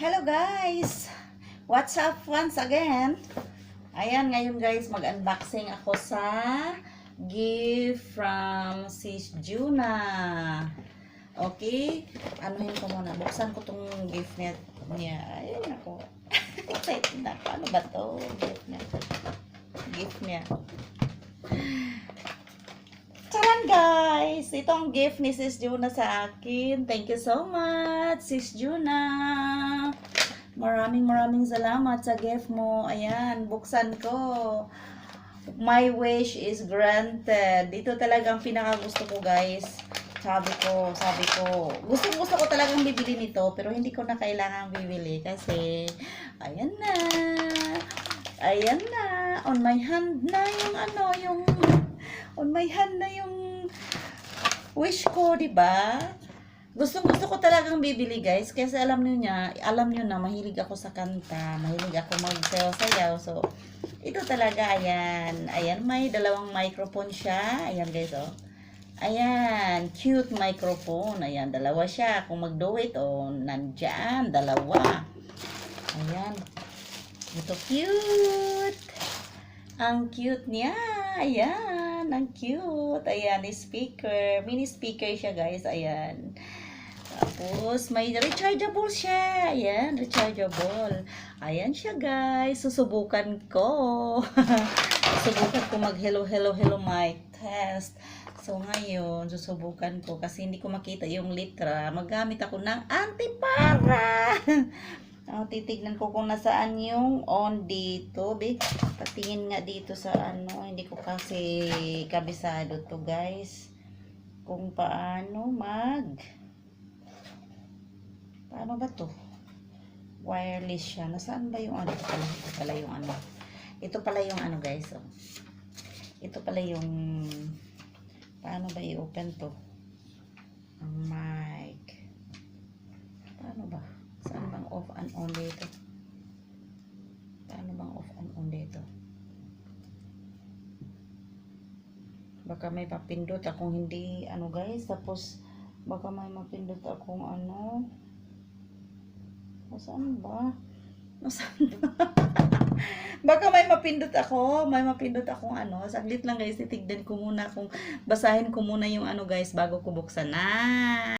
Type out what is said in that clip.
Hello guys! What's up once again? Ayan, ngayon guys, mag-unboxing ako sa gift from Sis Juna. Okay? Anuhin ko muna. Buksan ko tong gift niya. Ayun ako. Excited na. Paano ba to? Gift niya. Gift niya. Charan guys! Ito ang gift ni Sis Juna sa akin. Thank you so much, Sis Juna. Maraming salamat sa gift mo. Ayan, buksan ko. My wish is granted. Dito talagang pinakagusto ko guys. Sabi ko, gusto ko talagang bibili nito, pero hindi ko na kailangang bibili kasi ayan na. On my hand na yung on my hand na yung wish ko, 'di ba? Gusto ko talagang bibili guys kasi alam niyo na mahilig ako sa kanta, mahilig ako magsayaw-sayaw. So ito talaga, ayan, may dalawang microphone siya. Ayan guys, oh. Ayan, cute microphone. Ayan, dalawa siya. Kung mag-duet, nandyan, dalawa. Ayan. Ito cute. Ang cute niya. Ayan, ang cute. Ayan, speaker. Mini speaker siya guys. Ayan. Tapos, may rechargeable siya. Ayan, rechargeable. Ayan siya guys. Susubukan ko. Susubukan ko mag hello mic test. So, ngayon, susubukan ko kasi hindi ko makita yung litra. Maggamit ako ng antipara. Titignan ko kung nasaan yung on dito. Patingin nga dito sa hindi ko kasi kabisado to guys. Kung paano paano ba to? Wireless siya. Nasaan ba yung Ito pala yung Ito pala yung guys. Oh. Ito pala yung paano ba i-open to? Ang mic. Paano ba? Saan bang off and on dito? Paano bang off and on dito? Baka may papindot akong hindi guys. Tapos baka may mapindot akong Nasaan ba? Baka may mapindot akong saglit lang guys, titignan ko muna basahin ko muna yung guys bago ko buksan na.